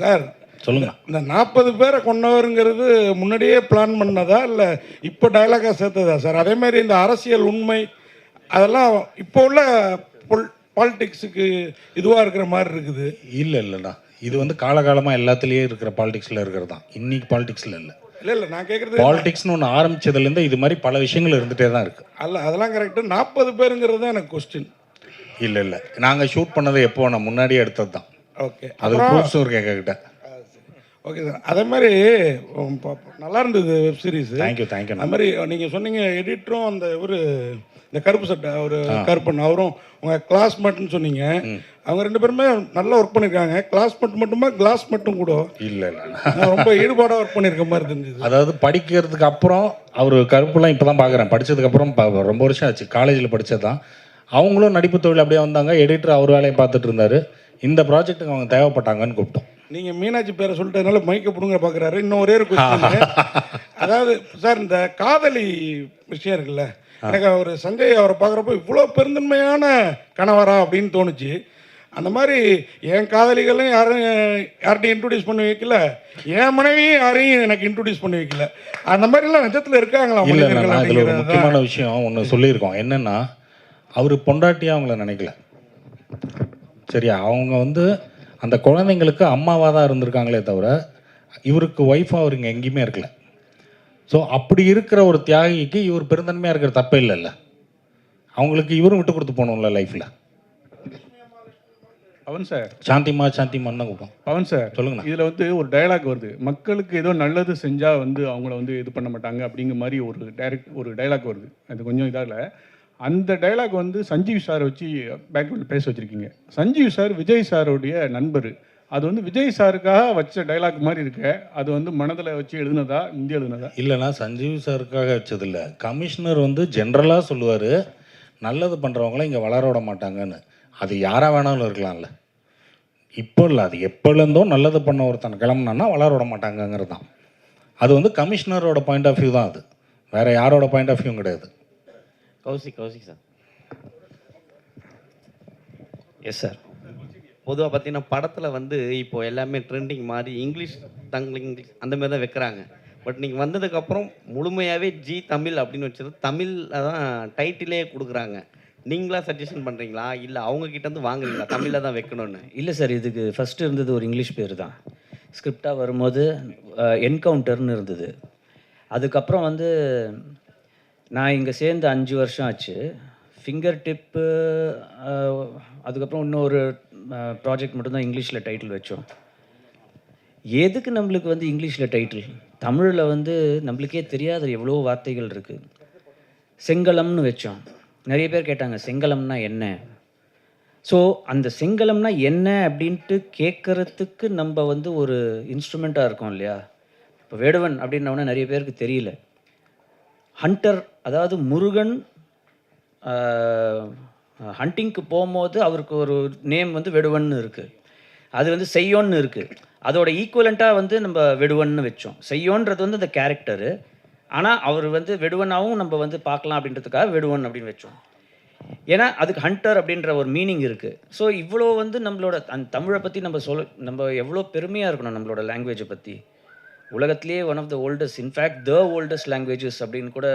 Sir சொல்லுங்க. இந்த 40 பேரை கொண்டவருங்கிறது முன்னாடியே பிளான் பண்ணதா இல்லை இப்போ டைலாகாக சேர்த்ததா சார்? அதே மாதிரி இந்த அரசியல் உண்மை அதெல்லாம் இப்போ உள்ள பாலிடிக்ஸுக்கு இதுவாக இருக்கிற மாதிரி இருக்குது. இல்லைண்ணா, இது வந்து காலகாலமாக எல்லாத்துலேயே இருக்கிற பாலிடிக்ஸில் இருக்கிறது தான். இன்னைக்கு பாலிடிக்ஸில் இல்லை. இல்லை நான் கேட்குறது பாலிடிக்ஸ்னு ஒன்று ஆரம்பித்ததுலேருந்து இது மாதிரி பல விஷயங்கள் இருந்துகிட்டே தான் இருக்குது. அல்ல அதெல்லாம் கரெக்டு. 40 பேருங்கிறது தான் எனக்கு கொஸ்டின். இல்லை நாங்கள் ஷூட் பண்ணது எப்போ நான் முன்னாடியே எடுத்தது தான். ஓகே, அது ப்ரூஃப்ஸும் இருக்கு எங்ககிட்ட. Okay sir. அதே மாதிரி நல்லா இருந்தது வெப் சீரிஸ். தேங்க்யூ. அது மாதிரி நீங்கள் சொன்னீங்க எடிட்டரும் அந்த ஒரு இந்த கருப்பு சட்டை ஒரு கருப்பன் அவரும் உங்கள் கிளாஸ்மேட்னு சொன்னீங்க. அவங்க 2 பேருமே நல்லா ஒர்க் பண்ணியிருக்காங்க. கிளாஸ்மேட் மட்டுமா கிளாஸ்மேட்டும் கூட இல்லை ரொம்ப ஈடுபாடாக ஒர்க் பண்ணியிருக்க மாதிரி இருந்துச்சு. அதாவது படிக்கிறதுக்கு அப்புறம் அவர் கருப்புலாம் இப்போ தான் பார்க்குறேன். படித்ததுக்கப்புறம் ரொம்ப வருஷம் ஆச்சு. காலேஜில் படித்தது தான். அவங்களும் நடிப்பு தொழில் அப்படியே வந்தாங்க. எடிட்டர் அவர் வேலையை பார்த்துட்டு இருந்தார். இந்த ப்ராஜெக்ட்டுக்கு அவங்க தேவைப்பட்டாங்கன்னு கூப்பிட்டோம். நீங்கள் மீனாட்சி பேரை சொல்லிட்டதுனால மைக்க பிடுங்க பார்க்குறாரு. இன்னும் ஒரே ஒரு கொஸ்டின். அதாவது சார் இந்த காதலி விஷயம் இருக்குல்ல, எனக்கு அவர் சஞ்சய் அவரை பார்க்குறப்போ இவ்வளோ பெருந்தன்மையான கணவரா அப்படின்னு தோணுச்சு. அந்த மாதிரி என் காதலிகளும் யார்கிட்டையும் இன்ட்ரடியூஸ் பண்ணி வைக்கல, என் மனைவியும் யாரையும் எனக்கு இன்ட்ரடியூஸ் பண்ணி வைக்கல. அந்த மாதிரிலாம் நிஜத்தில் இருக்காங்களா? இல்லை, ஒரு முக்கியமான விஷயம் ஒன்று சொல்லியிருக்கோம். என்னென்னா, அவர் பொண்டாட்டியாக அவங்கள நினைக்கல. சரியா? அவங்க வந்து அந்த குழந்தைங்களுக்கு அம்மாவாக தான் இருந்திருக்காங்களே தவிர இவருக்கு ஒய்ஃபாக அவர் இங்கே எங்கேயுமே இருக்கல. ஸோ அப்படி இருக்கிற ஒரு தியாகிக்கு இவர் பெருந்தன்மையாக இருக்கிற தப்பே இல்லைல்ல. அவங்களுக்கு இவரும் விட்டு கொடுத்து போகணும்ல லைஃப்பில். பவன் சார், சாந்திமான்னு தான் கூப்பிட்டோம். பவன் சார் சொல்லுங்கண்ணா. இதில் வந்து ஒரு டயலாக் வருது, மக்களுக்கு ஏதோ நல்லது செஞ்சால் வந்து அவங்கள வந்து இது பண்ண மாட்டாங்க அப்படிங்கிற மாதிரி ஒரு டைலாக் வருது. அது கொஞ்சம் இதால் அந்த டைலாக் வந்து சஞ்சீவ் சாரை வச்சு பேக்ரவுண்டில் பேச வச்சுருக்கீங்க. சஞ்சீவ் சார் விஜய் சாருடைய நண்பர். அது வந்து விஜய் சாருக்காக வச்ச டைலாக் மாதிரி இருக்க, அது வந்து மனதில் வச்சு எழுதுனதா, இந்தியா எழுதுனதா? இல்லைண்ணா, சஞ்சீவ் சாருக்காக வச்சதில்ல. கமிஷனர் வந்து ஜென்ரலாக சொல்லுவார், நல்லது பண்ணுறவங்கள இங்கே வளர விட மாட்டாங்கன்னு. அது யாராக வேணாலும் இருக்கலாம்ல. இப்போ இல்லை, அது எப்போலேருந்தோ நல்லது பண்ண ஒருத்தன் கிளம்புனான்னா வளர விட மாட்டாங்கங்கிறது தான். அது வந்து கமிஷனரோட பாயிண்ட் ஆஃப் வியூ தான். அது வேறு யாரோட பாயிண்ட் ஆஃப் வியூ கிடையாது. கௌசிக் சார். Yes sir. பொதுவாக பார்த்தீங்கன்னா படத்தில் வந்து இப்போது எல்லாமே ட்ரெண்டிங் மாதிரி இங்கிலீஷ் இங்கிலீஷ் அந்த மாதிரி தான் வைக்கிறாங்க. பட் நீங்கள் வந்ததுக்கப்புறம் முழுமையாகவே ஜி தமிழ் அப்படின்னு வச்சது தமிழில் தான் டைட்டிலே கொடுக்குறாங்க. நீங்களா சஜஷன் பண்ணுறீங்களா இல்லை அவங்கக்கிட்டேருந்து வாங்குறீங்களா தமிழில் தான் வைக்கணும்னு? இல்லை சார், இதுக்கு ஃபஸ்ட்டு இருந்தது ஒரு இங்கிலீஷ் பேர் தான். ஸ்கிரிப்டாக வரும்போது என்கவுண்டர்னு இருந்தது. அதுக்கப்புறம் வந்து நான் இங்கே சேர்ந்து 5 வருஷம் ஆச்சு. ஃபிங்கர் டிப்பு, அதுக்கப்புறம் இன்னொரு ப்ராஜெக்ட் மட்டும்தான் இங்கிலீஷில் டைட்டில் வச்சோம். எதுக்கு நம்மளுக்கு வந்து இங்கிலீஷில் டைட்டில்? தமிழில் வந்து நம்மளுக்கே தெரியாத எவ்வளோ வார்த்தைகள் இருக்குது. செங்கலம்னு வச்சோம். நிறைய பேர் கேட்டாங்க செங்கலம்னா என்ன. ஸோ அந்த செங்கலம்னா என்ன அப்படின்ட்டு கேட்குறதுக்கு நம்ம வந்து ஒரு இன்ஸ்ட்ருமெண்ட்டாக இருக்கோம் இல்லையா. இப்போ வேடுவன் அப்படின்னோடனே நிறைய பேருக்கு தெரியல. ஹண்டர், அதாவது முருகன் ஹண்டிங்க்கு போகும்போது அவருக்கு ஒரு நேம் வந்து வெடுவன்னு இருக்குது. அது வந்து செய்யோன்னு இருக்குது. அதோட ஈக்குவலண்ட்டாக வந்து நம்ம வெடுவன்னு வச்சோம். செய்யோன்றது வந்து அந்த கேரக்டரு. ஆனால் அவர் வந்து வெடுவனாகவும் நம்ம வந்து பார்க்கலாம் அப்படின்றதுக்காக வெடுவன் அப்படின்னு வச்சோம். ஏன்னா அதுக்கு ஹண்டர் அப்படின்ற ஒரு மீனிங் இருக்குது. ஸோ இவ்வளோ வந்து நம்மளோட அந்த தமிழை பற்றி நம்ம எவ்வளோ பெருமையாக இருக்கணும் நம்மளோட லாங்குவேஜை பற்றி. உலகத்திலேயே one of the oldest, in fact the oldest languages அப்படின்னு கூட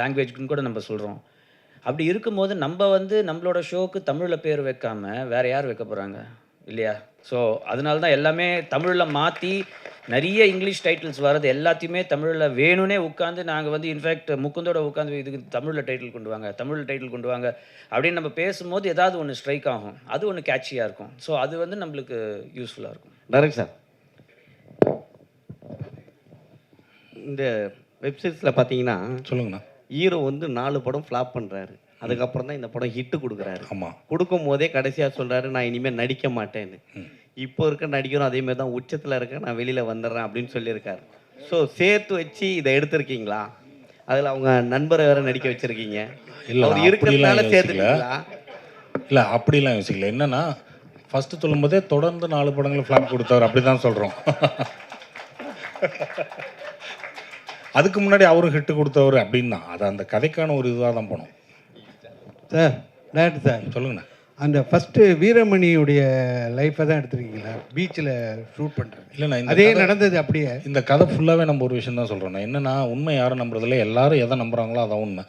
லாங்குவேஜ்க்குன்னு கூட நம்ம சொல்கிறோம். அப்படி இருக்கும்போது நம்ம வந்து நம்மளோட ஷோவுக்கு தமிழில் பேர் வைக்காமல் வேறு யார் வைக்க போகிறாங்க இல்லையா? ஸோ அதனால தான் எல்லாமே தமிழில் மாற்றி நிறைய இங்கிலீஷ் டைட்டில்ஸ் வர்றது எல்லாத்தையுமே தமிழில் வேணும்னே உட்காந்து நாங்கள் வந்து இன்ஃபேக்ட் முக்குந்தோட உட்காந்து இதுக்கு தமிழில் டைட்டில் கொண்டு வாங்க, தமிழில் டைட்டில் கொண்டு வாங்க அப்படின்னு நம்ம பேசும்போது ஏதாவது ஒன்று ஸ்ட்ரைக் ஆகும். அது ஒன்று கேட்சியாக இருக்கும். ஸோ அது வந்து நம்மளுக்கு யூஸ்ஃபுல்லாக இருக்கும். டைரக்ட் சார், இந்த வெப்சீரிஸில் பார்த்தீங்கன்னா சொல்லுங்கண்ணா, ஹீரோ வந்து 4 படம் ஃப்ளாப் பண்ணுறாரு. அதுக்கப்புறம் தான் இந்த படம் ஹிட்டு கொடுக்குறாரு. ஆமாம், கொடுக்கும் போதே கடைசியாக சொல்கிறாரு நான் இனிமேல் நடிக்க மாட்டேன்னு. இப்போ இருக்க நடிகரும் அதேமாதிரி தான், உச்சத்தில் இருக்க நான் வெளியில் வந்துடுறேன் அப்படின்னு சொல்லியிருக்காரு. ஸோ சேர்த்து வச்சு இதை எடுத்திருக்கீங்களா? அதில் அவங்க நண்பரை வேற நடிக்க வச்சுருக்கீங்க. இல்லை இருக்கிறதுனால சேர்த்துக்கீங்களா? இல்லை அப்படிலாம் யோசிக்கல. என்னன்னா ஃபஸ்ட்டு சொல்லும்போதே தொடர்ந்து 4 படங்கள் ஃப்ளாப் கொடுத்தாரு அப்படி தான் சொல்கிறோம். அதுக்கு முன்னாடி அவரும் ஹிட்டு கொடுத்தவர் அப்படின்னா அது அந்த கதைக்கான ஒரு இதுவாக தான் போனோம். சார் டேரக்டர் சார் சொல்லுங்கண்ணா. அந்த ஃபஸ்ட்டு வீரமணியுடைய லைஃப்பை தான் எடுத்துருக்கீங்களா பீச்சில் ஷூட் பண்ணுறது? இல்லைண்ணா அதே நடந்தது அப்படியே. இந்த கதை ஃபுல்லாகவே நம்ம ஒரு விஷயம் தான் சொல்கிறோம். என்னென்னா உண்மை யாரும் நம்புறதில்ல, எல்லாரும் எதை நம்புகிறாங்களோ அதான் உண்மை.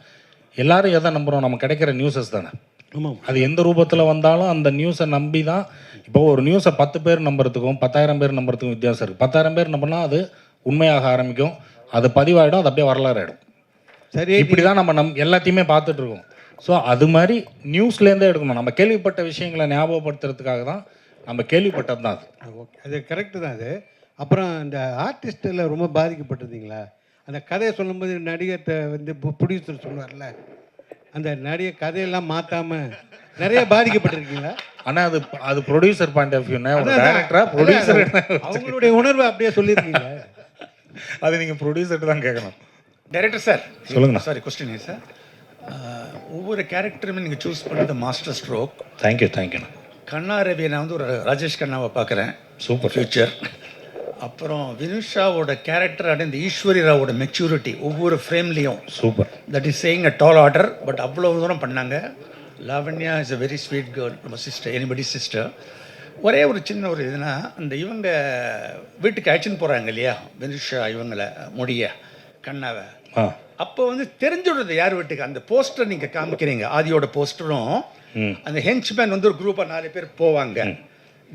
எல்லாரும் எதை நம்புகிறோம்? நம்ம கிடைக்கிற நியூஸஸ் தானே. ஆமாம். அது எந்த ரூபத்தில் வந்தாலும் அந்த நியூஸை நம்பி தான். இப்போ ஒரு நியூஸை 10 பேர் நம்புறதுக்கும் 10,000 பேர் நம்புறதுக்கும் வித்தியாசம் இருக்குது. 10,000 பேர் நம்பினா அது உண்மையாக ஆரம்பிக்கும், அது பதிவாகிடும், அது அப்படியே வரலாறு ஆகிடும். சரி, இப்படி தான் நம்ம எல்லாத்தையுமே பார்த்துட்டு இருக்கோம். ஸோ அது மாதிரி நியூஸ்லேருந்தே எடுக்கணும். நம்ம கேள்விப்பட்ட விஷயங்களை ஞாபகப்படுத்துறதுக்காக தான் நம்ம கேள்விப்பட்டது தான் அது. ஓகே, அது கரெக்டு தான் அது. அப்புறம் இந்த ஆர்டிஸ்டில் ரொம்ப பாதிக்கப்பட்டிருந்தீங்களா? அந்த கதையை சொல்லும்போது நடிகர்கிட்ட வந்து ப்ரொடியூசர் சொல்லுவார்ல, அந்த நடிகர் கதையெல்லாம் மாற்றாமல் நிறைய பாதிக்கப்பட்டிருக்கீங்களா? ஆனால் அது ப்ரொடியூசர் பாயிண்ட் ஆஃப் வியூனா, ஒரு டைரக்டரா ப்ரொடியூசர் அவங்களுடைய உணர்வை அப்படியே சொல்லியிருக்கீங்க. அது நீங்கள் ப்ரொடியூசர்ட்டு தான் கேட்கணும். டைரக்டர் சார் சொல்லுங்கண்ணா. Sorry, question sir. ஒவ்வொரு கேரக்டருமே நீங்கள் சூஸ் பண்ணது மாஸ்டர் ஸ்ட்ரோக். தேங்க்யூண்ணா. கண்ணா ரவி, நான் வந்து ஒரு ராஜேஷ் கண்ணாவை பார்க்குறேன், சூப்பர் ஃபியூச்சர். அப்புறம் வினுஷாவோட கேரக்டர் அண்ட் இந்த ஈஸ்வரி ராவோட மெச்சூரிட்டி ஒவ்வொரு ஃப்ரேம்லேயும் super. That is saying a tall order. But அவ்வளோ தூரம் பண்ணாங்க. Lavanya is a very sweet girl, நம்ம சிஸ்டர், எனிபடி சிஸ்டர். ஒரே ஒரு சின்ன ஒரு இதுனா, அந்த இவங்க வீட்டுக்கு அழைச்சின்னு போகிறாங்க இல்லையா வினுஷா, இவங்களை முடிய கண்ணாவை, அப்போ வந்து தெரிஞ்சுடுறது யார் வீட்டுக்கு. அந்த போஸ்டர் நீங்கள் காமிக்கிறீங்க, ஆதியோட போஸ்டரும் அந்த ஹென்ச்மேன் வந்து ஒரு குரூப்பாக 4 பேர் போவாங்க.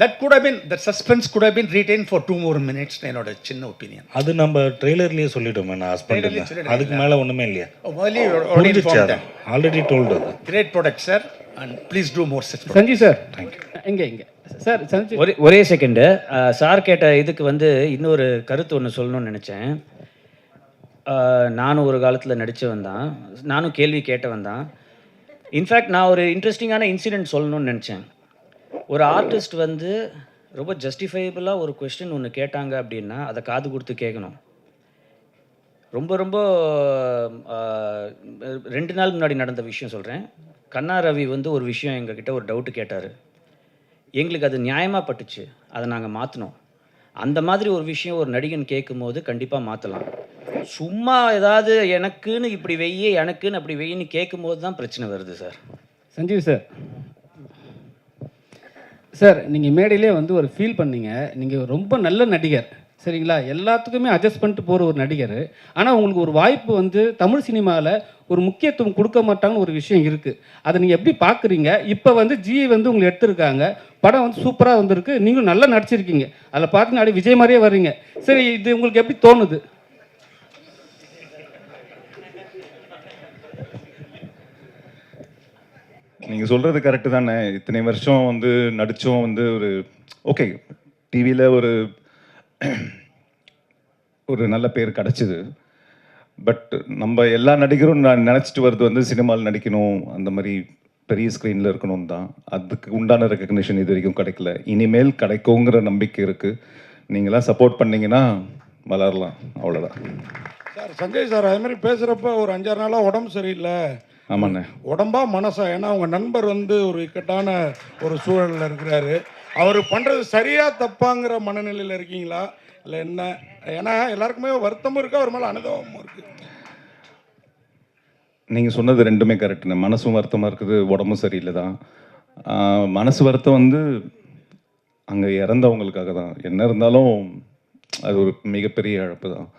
That could have been, that suspense could have been retain for 2 more minutes. என்னோட சின்ன ஒப்பீனியன். அது நம்ம ட்ரெய்லர்லேயே சொல்லிட்டோமே, நான் ஹஸ்பண்ட் அதுக்கு மேலே ஒன்றுமே இல்லையா? Already told. Great product sir, and please do more such. Sanjay sir, இங்கே சார் சஞ்சய், ஒரே செகண்டு. சார் கேட்ட இதுக்கு வந்து இன்னொரு கருத்து ஒன்று சொல்லணும்னு நினச்சேன். நானும் ஒரு காலத்தில் நடித்தவன் தான், நானும் கேள்வி கேட்டவன் தான். இன்ஃபேக்ட் நான் ஒரு இன்ட்ரெஸ்டிங்கான இன்சிடெண்ட் சொல்லணும்னு நினச்சேன். ஒரு ஆர்டிஸ்ட் வந்து ரொம்ப ஜஸ்டிஃபைபிளாக ஒரு கொஸ்டின் ஒன்று கேட்டாங்க அப்படின்னா அதை காது கொடுத்து கேட்கணும். ரொம்ப ரொம்ப 2 நாள் முன்னாடி நடந்த விஷயம் சொல்கிறேன். கண்ணா ரவி வந்து ஒரு விஷயம் எங்ககிட்ட ஒரு டவுட்டு கேட்டார். எங்களுக்கு அது நியாயமாக பட்டுச்சு, அதை நாங்கள் மாற்றினோம். அந்த மாதிரி ஒரு விஷயம் ஒரு நடிகன் கேட்கும் போது கண்டிப்பாக மாற்றலாம். சும்மா ஏதாவது எனக்குன்னு இப்படி வெய்ய, எனக்குன்னு அப்படி வெய்யின்னு கேட்கும் போது தான் பிரச்சனை வருது சார். சஞ்சீவ் சார், சார் நீங்கள் மேடையிலே வந்து ஒரு ஃபீல் பண்ணீங்க, நீங்கள் ரொம்ப நல்ல நடிகர், சரிங்களா, எல்லாத்துக்குமே அட்ஜஸ்ட் பண்ணிட்டு போகிற ஒரு நடிகர். ஆனால் உங்களுக்கு ஒரு வாய்ப்பு வந்து தமிழ் சினிமாவில் ஒரு முக்கியத்துவம் கொடுக்க மாட்டாங்கன்னு ஒரு விஷயம் இருக்குது. அதை நீங்கள் எப்படி பார்க்குறீங்க? இப்போ வந்து ஜி வந்து உங்களை எடுத்திருக்காங்க, படம் வந்து சூப்பராக வந்திருக்கு, நீங்களும் நல்லா நடிச்சிருக்கீங்க, அதில் பார்த்து நாடி விஜய் மாதிரியே வர்றீங்க. சரி, இது உங்களுக்கு எப்படி தோணுது? நீங்கள் சொல்கிறது கரெக்டு தானே. இத்தனை வருஷம் வந்து நடித்தோம், வந்து ஒரு ஓகே டிவியில் ஒரு நல்ல பேர் கிடச்சிது. பட் நம்ம எல்லா நடிகரும் நான் நினச்சிட்டு வருது வந்து சினிமாவில் நடிக்கணும், அந்த மாதிரி பெரிய ஸ்க்ரீனில் இருக்கணும் தான். அதுக்கு உண்டான ரெக்கக்னிஷன் இது வரைக்கும் கிடைக்கல. இனிமேல் கிடைக்குங்கிற நம்பிக்கை இருக்குது. நீங்களாம் சப்போர்ட் பண்ணிங்கன்னா வளரலாம், அவ்வளோதான். சார் சஞ்சய் சார் அது மாதிரி பேசுகிறப்ப ஒரு 5-6 நாளாக உடம்பு சரியில்லை. ஆமாண்ணே. உடம்பா மனசா? ஏன்னா அவங்க நண்பர் வந்து ஒரு இக்கட்டான ஒரு சூழலில் இருக்கிறாரு. அவர் பண்ணுறது சரியாக தப்பாங்கிற மனநிலையில் இருக்கீங்களா இல்லை என்ன? ஏன்னா எல்லாருக்குமே வருத்தமும் இருக்குது, அவர் மேலே அனுபவமும் இருக்குது. நீங்கள் சொன்னது ரெண்டுமே கரெக்டுண்ணே. மனசும் வருத்தமாக இருக்குது, உடம்பும் சரியில்லை தான். மனசு வருத்தம் வந்து அங்கே இறந்தவங்களுக்காக தான். என்ன இருந்தாலும் அது ஒரு மிகப்பெரிய இழப்பு தான்.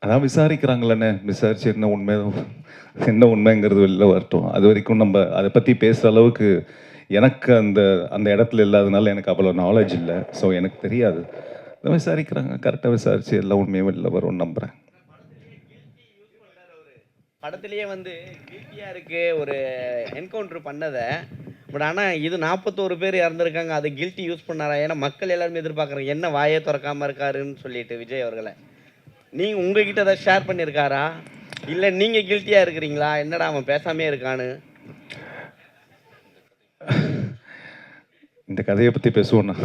அதான் விசாரிக்கிறாங்களே, விசாரிச்சு என்ன உண்மைங்கிறது வெளில வரட்டும். அது வரைக்கும் நம்ம அதை பற்றி பேசுகிற அளவுக்கு எனக்கு அந்த இடத்துல இல்லாதனால எனக்கு அவ்வளோ நாலேஜ் இல்லை. ஸோ எனக்கு தெரியாது. விசாரிக்கிறாங்க, கரெக்டாக விசாரித்து எல்லா உண்மையும் வெளில வரும்னு நம்புகிறேன். படத்துலேயே வந்து கில்ட்டியாக இருக்குது ஒரு என்கவுண்டர் பண்ணதை. பட் ஆனால் இது 41 பேர் இறந்துருக்காங்க, அதை கில்ட்டி யூஸ் பண்ணாரா? ஏன்னா மக்கள் எல்லாருமே எதிர்பார்க்குறாங்க என்ன வாயே திறக்காமல் இருக்காருன்னு சொல்லிட்டு விஜய் அவர்களை. நீங்கள் உங்ககிட்ட அதை ஷேர் பண்ணியிருக்காரா இல்லை நீங்கள் கில்ட்டியாக இருக்கிறீங்களா? என்னடா அவன் பேசாமே இருக்கான்னு. இந்த கதையை பற்றி பேசுவோண்ணா.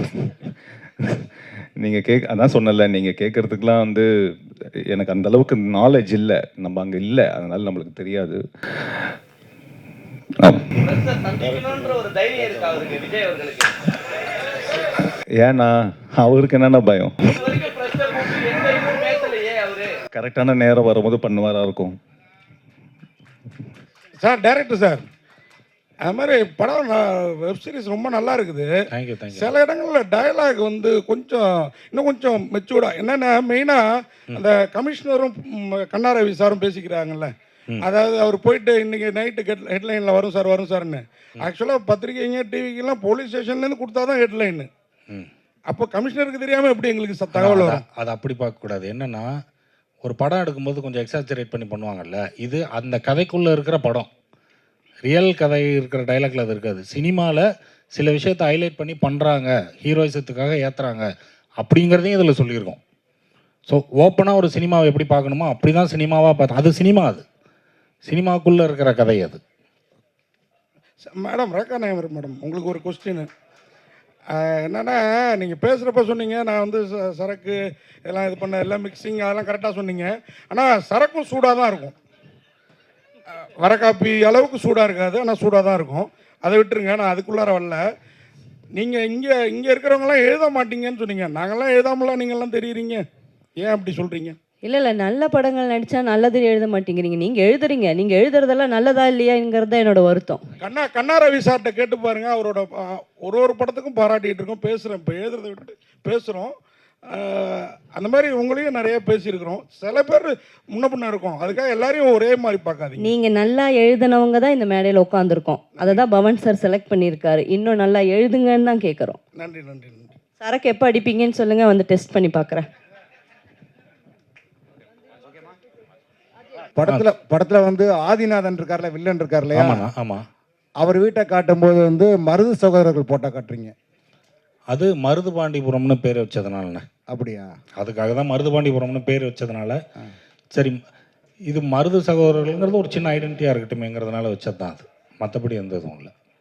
நீங்கள் அதான் சொன்னல, நீங்கள் கேட்குறதுக்கெலாம் வந்து எனக்கு அந்த அளவுக்கு நாலேஜ் இல்லை, நம்ம அங்கே இல்லை, அதனால நம்மளுக்கு தெரியாது. ஒரு தைரியம் இருக்கா அவருக்கு, விஜய் அவர்களுக்கு? ஏன்னா அவருக்கு என்னென்ன பயம்? கரெக்டான நேரம் வரும்போது பண்ணுவாரா இருக்கும். சார் டைரக்டர் சார், அது மாதிரி படம் வெப் சீரிஸ் ரொம்ப நல்லா இருக்குது. Thank you thank you. சில இடங்களில் டயலாக் வந்து கொஞ்சம் இன்னும் கொஞ்சம் மெச்சூர்டாக, என்னென்னா மெயினாக அந்த கமிஷனரும் கண்ணா ரவி சாரும் பேசிக்கிறாங்கல்ல, அதாவது அவர் போயிட்டு இன்றைக்கி நைட்டு ஹெட்லைனில் வரும் சார்னு. ஆக்சுவலாக பத்திரிகைங்க டிவிக்கெல்லாம் போலீஸ் ஸ்டேஷன்லேருந்து கொடுத்தா தான் ஹெட்லைனு. அப்போ கமிஷனருக்கு தெரியாமல் எப்படி எங்களுக்கு தகவல் வரும்? அதை அப்படி பார்க்கக்கூடாது. என்னென்னா ஒரு படம் எடுக்கும்போது கொஞ்சம் எக்ஸாஜரேட் பண்ணி பண்ணுவாங்கல்ல, இது அந்த கதைக்குள்ளே இருக்கிற படம், ரியல் கதை இருக்கிற டைலாக்ல அது இருக்காது. சினிமாவில் சில விஷயத்தை ஹைலைட் பண்ணி பண்ணுறாங்க, ஹீரோயிசத்துக்காக ஏற்றுறாங்க அப்படிங்கிறதையும் இதில் சொல்லியிருக்கோம். ஸோ ஓப்பனாக ஒரு சினிமாவை எப்படி பார்க்கணுமோ அப்படி தான் சினிமாவாக பார்த்து, அது சினிமா, அது சினிமாவுக்குள்ளே இருக்கிற கதை அது. மேடம் ரேகா நாயர் மேடம், உங்களுக்கு ஒரு கொஸ்டின் என்னென்னா, நீங்கள் பேசுகிறப்ப சொன்னீங்க நான் வந்து சரக்கு எல்லாம் இது பண்ண எல்லாம் மிக்சிங் அதெல்லாம் கரெக்டாக சொன்னீங்க. ஆனால் சரக்கும் சூடாக தான் இருக்கும், வர காப்பி அளவுக்கு சூடாக இருக்காது, ஆனால் சூடாக தான் இருக்கும். அதை விட்டுருங்க, நான் அதுக்குள்ளார வரல. நீங்கள் இங்கே இருக்கிறவங்களாம் எழுத மாட்டீங்கன்னு சொன்னீங்க. நாங்கள்லாம் எழுதாமலாம் நீங்கள்லாம் தெரியுறீங்க, ஏன் அப்படி சொல்கிறீங்க? இல்லை நல்ல படங்கள் நடித்தா நல்லது எழுத மாட்டேங்கிறீங்க. நீங்கள் எழுதுறீங்க, நீங்கள் எழுதுறதெல்லாம் நல்லதா இல்லையாங்கிறது தான் என்னோட வருத்தம். கண்ணா ரவி சார்கிட்ட கேட்டு பாருங்க, அவரோட ஒரு படத்துக்கும் பாராட்டிகிட்டு இருக்கோம், பேசுகிறேன். இப்போ எழுதுறதை விட்டு பேசுகிறோம். அந்த மாதிரி உங்களையும் நிறைய பேசியிருக்கிறோம். சில பேர் முன்ன இருக்கும், அதுக்காக எல்லாரையும் ஒரே மாதிரி பார்க்காதீங்க. நீங்கள் நல்லா எழுதினவங்க தான் இந்த மேடையில் உட்காந்துருக்கோம். அதை தான் பவன் சார் செலக்ட் பண்ணியிருக்காரு. இன்னும் நல்லா எழுதுங்கன்னு தான் கேட்குறோம். நன்றி நன்றி நன்றி. சரக்கு எப்போ அடிப்பீங்கன்னு சொல்லுங்கள், வந்து டெஸ்ட் பண்ணி பார்க்குறேன். படத்தில் வந்து ஆதிநாதன் இருக்கார்ல, வில்லன் இருக்கார் இல்லையா? ஆமாம். அவர் வீட்டை காட்டும்போது வந்து மருது சகோதரர்கள் போட்டால் காட்டுறீங்க. அது மருதுபாண்டிபுரம்னு பேர் வச்சதுனாலண்ணே. அப்படியா? அதுக்காக தான் மருதுபாண்டிபுரம்னு பேர் வச்சதுனால, சரி இது மருது சகோதரர்கள்ங்கிறது ஒரு சின்ன ஐடென்டிட்டியாக இருக்கட்டுமேங்கிறதுனால வச்சது தான் அது. மற்றபடி எந்த இதுவும் இல்லை.